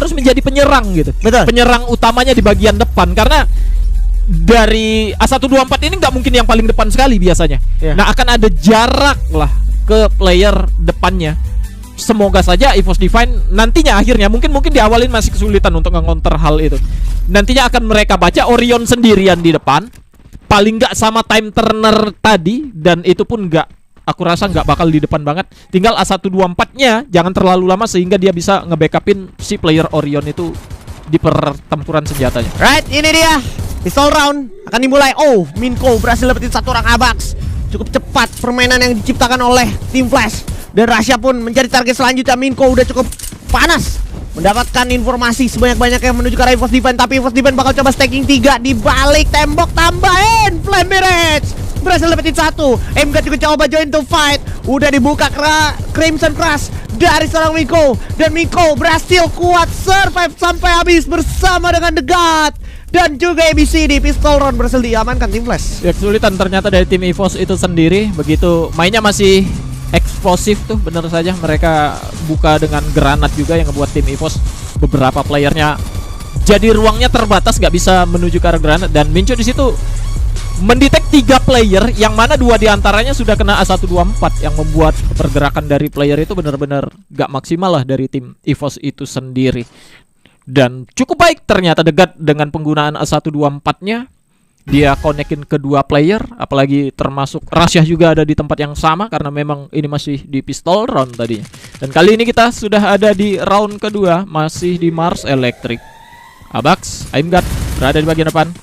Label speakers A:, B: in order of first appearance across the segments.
A: harus menjadi penyerang gitu.
B: Betul.
A: Penyerang utamanya di bagian depan, karena dari A124 ini nggak mungkin yang paling depan sekali biasanya. Nah, akan ada jarak lah ke player depannya. Semoga saja EVOS Divine nantinya akhirnya mungkin diawalin masih kesulitan untuk nge-counter hal itu. Nantinya akan mereka baca Orion sendirian di depan, paling nggak sama time turner tadi, dan itu pun nggak, aku rasa nggak bakal di depan banget. Tinggal A124-nya jangan terlalu lama sehingga dia bisa nge-backupin si player Orion itu di pertempuran senjatanya.
B: Right, ini dia pistol round akan dimulai. Oh, Minko berhasil dapetin satu orang Abax. Cukup cepat permainan yang diciptakan oleh Team Flash. Dan Rasya pun mencari target selanjutnya. Minko udah cukup panas mendapatkan informasi sebanyak-banyaknya menuju ke arah EVOS Divine. Tapi EVOS Divine bakal coba stacking 3 di balik tembok, tambahin Flame Barrage. Berhasil dapetin satu. MG juga coba join to fight. Udah dibuka Crimson Crush dari seorang Minko. Dan Minko berhasil kuat survive sampai habis bersama dengan The God. Dan juga ABCD pistol round berhasil diamankan Team Flash.
A: Ya, kesulitan ternyata dari tim EVOS itu sendiri. Begitu mainnya masih eksplosif tuh, bener saja mereka buka dengan granat juga yang ngebuat tim EVOS beberapa playernya jadi ruangnya terbatas, nggak bisa menuju ke arah granat. Dan Minco di situ mendetek 3 player yang mana 2 diantaranya sudah kena A124, yang membuat pergerakan dari player itu benar-benar nggak maksimal lah dari tim EVOS itu sendiri. Dan cukup baik ternyata dekat dengan penggunaan A124-nya. Dia konekin kedua player, apalagi termasuk Rasyah juga ada di tempat yang sama karena memang ini masih di pistol round tadinya. Dan kali ini kita sudah ada di round kedua, masih di Mars Electric. Abax, Aimgat berada di bagian depan.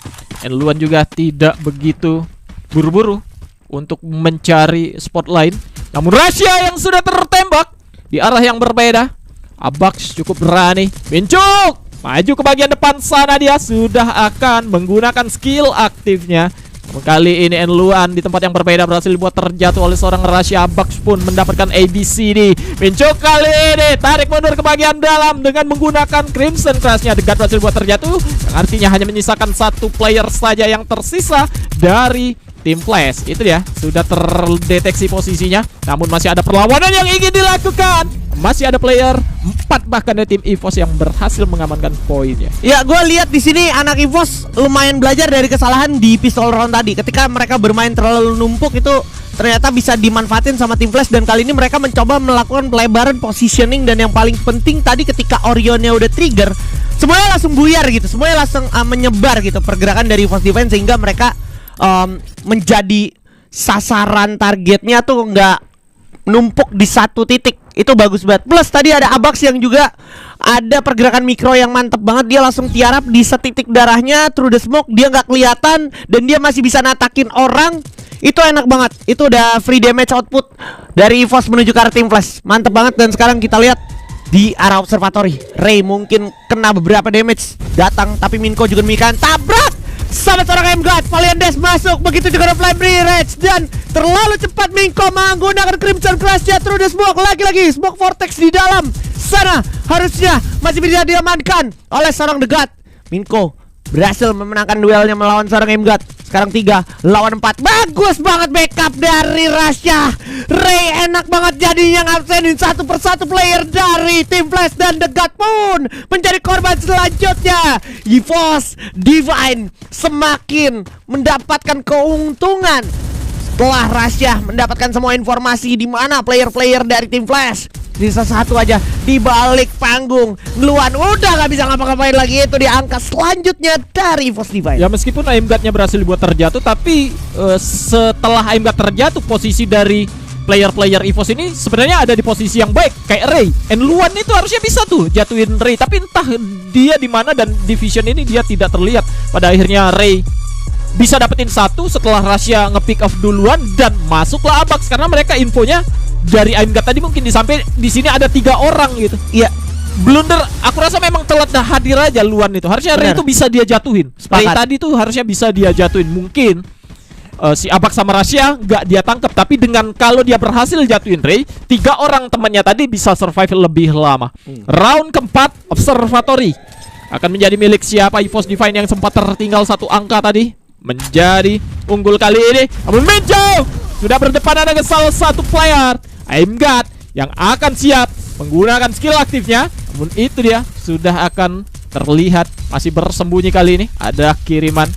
A: Enluan juga tidak begitu buru-buru untuk mencari spot lain. Namun Rasyah yang sudah tertembak di arah yang berbeda. Abax cukup berani. Bincuk maju ke bagian depan sana, dia sudah akan menggunakan skill aktifnya. Kali ini Enluan di tempat yang berbeda berhasil dibuat terjatuh oleh seorang Rasyah. Abax pun mendapatkan ABCD. Bincuk kali ini tarik mundur ke bagian dalam dengan menggunakan Crimson Crush-nya. Dekat berhasil dibuat terjatuh, yang artinya hanya menyisakan 1 player saja yang tersisa dari Team Flash. Itu dia, sudah terdeteksi posisinya. Namun masih ada perlawanan yang ingin dilakukan. Masih ada player 4 bahkan dari tim EVOS yang berhasil mengamankan poinnya.
B: Ya, gue lihat di sini anak EVOS lumayan belajar dari kesalahan di pistol round tadi. Ketika mereka bermain terlalu numpuk, itu ternyata bisa dimanfaatin sama tim Flash. Dan kali ini mereka mencoba melakukan pelebaran positioning. Dan yang paling penting tadi ketika Orionnya udah trigger, semuanya langsung buyar gitu. Semuanya langsung menyebar gitu pergerakan dari EVOS Defense, sehingga mereka menjadi sasaran targetnya tuh nggak numpuk di satu titik. Itu bagus banget. Plus tadi ada Abax yang juga ada pergerakan mikro yang mantep banget. Dia langsung tiarap di setitik darahnya through the smoke. Dia nggak kelihatan dan dia masih bisa natakin orang. Itu enak banget. Itu udah free damage output dari EVOS menuju ke arah Team Flash. Mantep banget. Dan sekarang kita lihat di arah observatory, Ray mungkin kena beberapa damage datang, tapi Minko juga demikian. Tabrak sama seorang M-God. Valiant Dash masuk, begitu juga ada Flame Barrage. Dan terlalu cepat Minko menggunakan Crimson Crush-nya through the smoke. Lagi-lagi smoke vortex di dalam sana. Harusnya masih bisa diamankan oleh seorang The God. Minko berhasil memenangkan duelnya melawan seorang M-God. Sekarang 3 lawan 4. Bagus banget backup dari Rasya. Ray enak banget jadinya ngabsenin satu persatu player dari Team Flash. Dan The God pun menjadi korban selanjutnya. EVOS Divine semakin mendapatkan keuntungan setelah Rasya mendapatkan semua informasi di mana player-player dari Team Flash. Sisa satu aja di balik panggung. Ngeluan udah gak bisa ngapa-ngapain lagi. Itu di angka selanjutnya dari EVOS Divine.
A: Ya, meskipun Aimgat-nya berhasil dibuat terjatuh, tapi setelah Aimgat terjatuh, posisi dari player-player EVOS ini sebenarnya ada di posisi yang baik. Kayak Ray, Enluan itu harusnya bisa tuh jatuhin Ray, tapi entah dia di mana dan division ini dia tidak terlihat. Pada akhirnya Ray bisa dapetin satu setelah Rasya nge-pick off duluan dan masuklah Abax karena mereka infonya dari Aimgat tadi mungkin di sini ada 3 orang gitu.
B: Iya.
A: Blunder, aku rasa memang telat hadir aja Luan itu. Harusnya Ray itu bisa dia jatuhin. Ray tadi tuh harusnya bisa dia jatuhin. Mungkin si Abax sama Rasya nggak dia tangkap, tapi dengan kalau dia berhasil jatuhin Ray, 3 orang temannya tadi bisa survive lebih lama. Round keempat observatory akan menjadi milik siapa? EVOS Divine yang sempat tertinggal 1 angka tadi menjadi unggul kali ini. Namun Minco sudah berdepan dengan salah satu player Aimgat yang akan siap menggunakan skill aktifnya. Namun itu dia sudah akan terlihat masih bersembunyi kali ini. Ada kiriman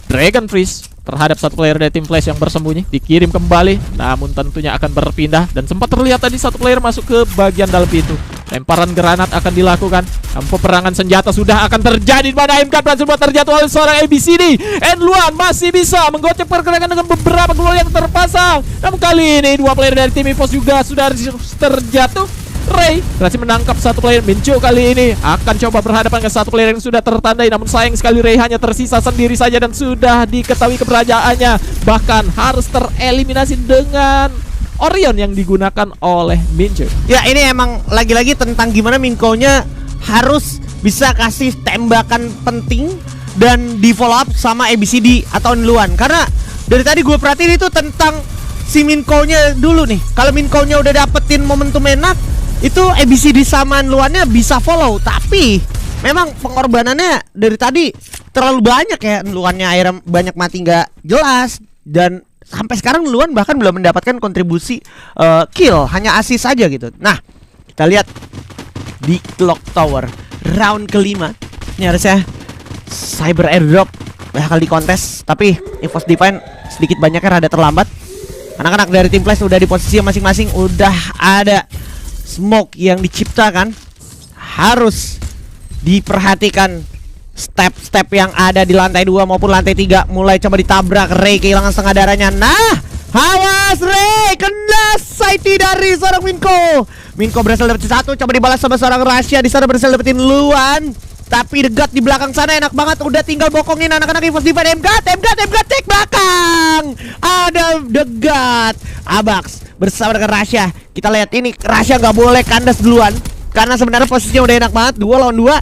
A: Dragon Freeze terhadap satu player dari tim Flash yang bersembunyi, dikirim kembali, namun tentunya akan berpindah. Dan sempat terlihat tadi satu player masuk ke bagian dalam pintu. Lemparan granat akan dilakukan. Peperangan senjata sudah akan terjadi, di mana MK berhasil terjatuh oleh seorang ABCD. And Luan masih bisa menggocek pergerakan dengan beberapa glual yang terpasang. Namun kali ini dua player dari tim EVOS juga sudah terjatuh. Ray berhasil menangkap satu player. Mincho kali ini akan coba berhadapan dengan satu player yang sudah tertandai. Namun sayang sekali Ray hanya tersisa sendiri saja dan sudah diketahui keberadaannya. Bahkan harus tereliminasi dengan Orion yang digunakan oleh Mincho.
B: Ya ini emang lagi-lagi tentang gimana Minko-nya harus bisa kasih tembakan penting dan di follow up sama ABCD atau Luan. Karena dari tadi gue perhatiin itu tentang si Minko-nya dulu nih. Kalau Minko-nya udah dapetin momentum enak, itu ABCD sama Luannya bisa follow. Tapi memang pengorbanannya dari tadi terlalu banyak ya. Luannya akhirnya banyak mati nggak jelas. Dan sampai sekarang Luan bahkan belum mendapatkan kontribusi kill, hanya assist saja gitu. Nah, kita lihat di Clock Tower round kelima. Ini harusnya Cyber Airdrop bakal dikontes, tapi EVOS Divine sedikit banyaknya rada terlambat. Anak-anak dari tim Flash udah di posisi masing-masing, udah ada smoke yang diciptakan. Harus diperhatikan step-step yang ada di lantai 2 maupun lantai 3. Mulai coba ditabrak, Ray kehilangan setengah darahnya. Nah, awas Ray, kena sighty dari seorang Minko. Minko berhasil dapetin satu, coba dibalas sama seorang Rasya. Di sana berhasil dapetin Luan. Tapi degat di belakang sana enak banget. Udah tinggal bokongin anak-anak EVOS Divine. MGAT take belakang. Ada degat Abax bersama dengan Rasya. Kita lihat ini, Rasya nggak boleh kandas duluan karena sebenarnya posisinya udah enak banget, 2 lawan 2.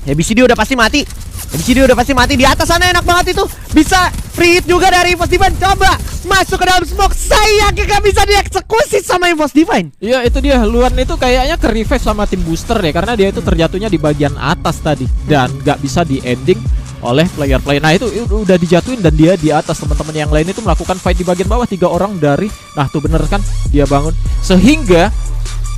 B: ABCD udah pasti mati. ABCD udah pasti mati. Di atas sana enak banget itu. Bisa free hit juga dari EVOS Divine. Coba masuk ke dalam smoke. Sayangnya gak bisa dieksekusi sama EVOS Divine.
A: Iya itu dia, Luan itu kayaknya ke revive sama tim booster deh. Karena dia itu terjatuhnya di bagian atas tadi. Dan gak bisa di ending oleh player-player. Nah itu udah dijatuhin dan dia di atas. Teman-teman yang lain itu melakukan fight di bagian bawah. 3 orang dari, nah tuh bener kan, dia bangun. Sehingga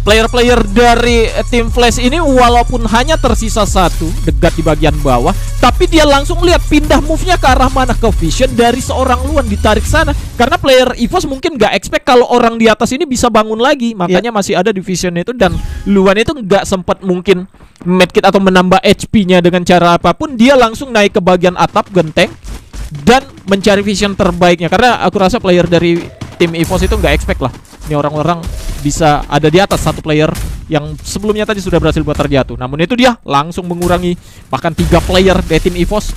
A: player-player dari tim Flash ini walaupun hanya tersisa satu dekat di bagian bawah, tapi dia langsung lihat pindah move-nya ke arah mana, ke vision dari seorang Luan, ditarik sana. Karena player EVOS mungkin gak expect kalau orang di atas ini bisa bangun lagi, makanya masih ada di vision itu. Dan Luan itu gak sempat mungkin medkit atau menambah HP-nya dengan cara apapun. Dia langsung naik ke bagian atap genteng dan mencari vision terbaiknya. Karena aku rasa player dari tim EVOS itu gak expect lah ini orang-orang bisa ada di atas satu player yang sebelumnya tadi sudah berhasil buat terjatuh. Namun itu dia langsung mengurangi, bahkan 3 player dari tim EVOS,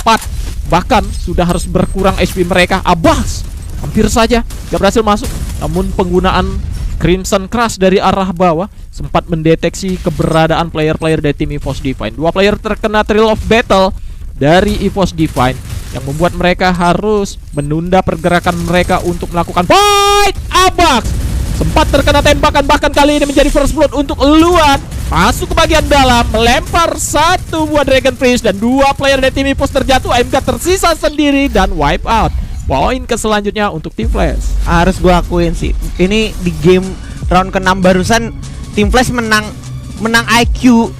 A: 4 bahkan sudah harus berkurang HP mereka. Abbas hampir saja gak berhasil masuk. Namun penggunaan Crimson Crush dari arah bawah sempat mendeteksi keberadaan player-player dari tim EVOS Divine. 2 player terkena Thrill of Battle dari EVOS Divine yang membuat mereka harus menunda pergerakan mereka untuk melakukan fight. Abax sempat terkena tembakan, bahkan kali ini menjadi first blood untuk Luan. Masuk ke bagian dalam, melempar 1 buah Dragon Freeze dan 2 player dari tim EVOS terjatuh. AMK tersisa sendiri dan wipe out. Poin ke selanjutnya untuk tim Flash.
B: Harus gua akuin sih, ini di game round ke-6 barusan tim Flash menang IQ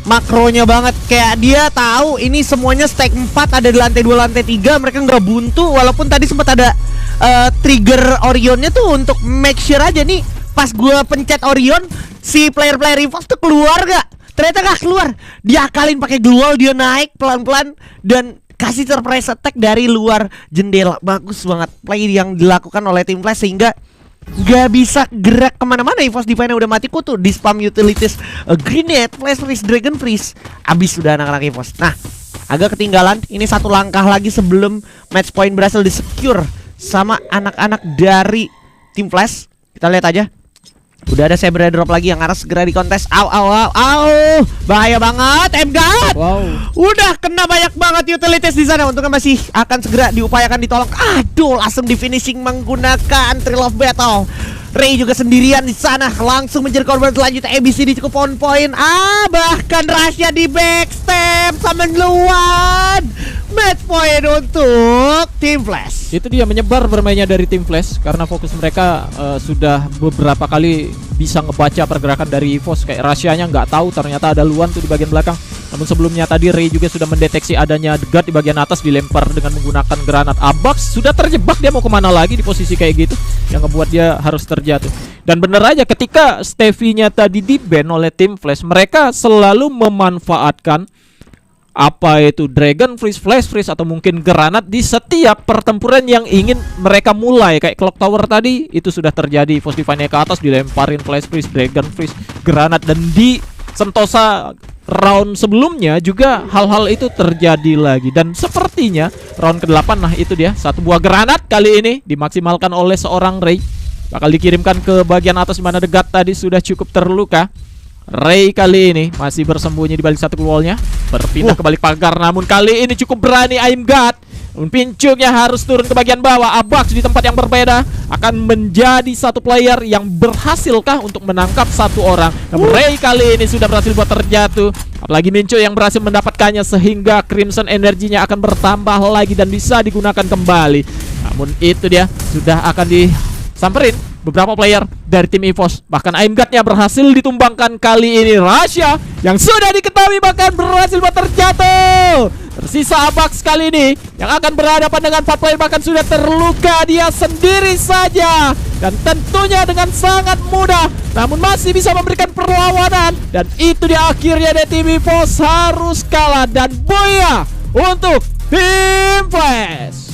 B: makronya banget. Kayak dia tahu ini semuanya stack 4 ada di lantai 2, lantai 3. Mereka nggak buntu. Walaupun tadi sempat ada trigger Orionnya tuh untuk make sure aja nih. Pas gue pencet Orion, si player-player EVOS tuh keluar gak? Ternyata gak keluar. Dia akalin pakai glual, dia naik pelan-pelan dan kasih surprise attack dari luar jendela. Bagus banget play yang dilakukan oleh tim Flash sehingga gak bisa gerak kemana-mana. EVOS Divine udah mati kutu di spam utilities grenade, flash freeze, dragon freeze. Abis sudah anak-anak EVOS. Nah, agak ketinggalan. Ini 1 langkah lagi sebelum match point berhasil di secure sama anak-anak dari tim Flash. Kita lihat aja. Udah ada Cyber Drop lagi yang harus segera dikontes. Au, bahaya banget. MGAT.
A: Wow.
B: Udah kena banyak banget utilities di sana. Untungnya masih akan segera diupayakan ditolong. Aduh, langsung di finishing menggunakan Thrill of Battle. Ray juga sendirian di sana, langsung menjadi korban selanjutnya. ABCD cukup on point. Bahkan Rasya di backstep sama Luan. Match point untuk tim Flash.
A: Itu dia menyebar bermainnya dari tim Flash karena fokus mereka sudah beberapa kali bisa ngebaca pergerakan dari EVOS. Kayak rahasianya nggak tahu ternyata ada Luan tuh di bagian belakang. Namun sebelumnya tadi Ray juga sudah mendeteksi adanya guard di bagian atas, dilempar dengan menggunakan granat. Abax sudah terjebak, dia mau kemana lagi di posisi kayak gitu yang ngebuat dia harus terjatuh. Dan bener aja ketika Stevie-nya tadi di-ban oleh tim Flash, mereka selalu memanfaatkan apa itu Dragon Freeze, Flash Freeze, atau mungkin granat di setiap pertempuran yang ingin mereka mulai. Kayak Clock Tower tadi itu sudah terjadi, EVOS Divine ke atas dilemparin Flash Freeze, Dragon Freeze, granat. Dan di Sentosa round sebelumnya juga hal-hal itu terjadi lagi. Dan sepertinya round ke-8, nah itu dia, satu buah granat kali ini dimaksimalkan oleh seorang Ray, bakal dikirimkan ke bagian atas mana The God tadi sudah cukup terluka. Ray kali ini masih bersembunyi di balik satu wallnya, berpindah ke balik pagar. Namun kali ini cukup berani I'm God. Pincuknya harus turun ke bagian bawah. Abax di tempat yang berbeda akan menjadi satu player yang berhasilkah untuk menangkap satu orang. Namun Ray kali ini sudah berhasil buat terjatuh. Apalagi Mincu yang berhasil mendapatkannya, sehingga Crimson energinya akan bertambah lagi dan bisa digunakan kembali. Namun itu dia, sudah akan disamperin beberapa player dari tim EVOS. Bahkan I'm God-nya berhasil ditumbangkan kali ini. Rasha yang sudah diketahui bahkan berhasil buat terjatuh. Tersisa Abax kali ini yang akan berhadapan dengan 4 player, bahkan sudah terluka dia sendiri saja. Dan tentunya dengan sangat mudah, namun masih bisa memberikan perlawanan. Dan itu dia akhirnya dari tim EVOS harus kalah. Dan boya untuk tim Flash.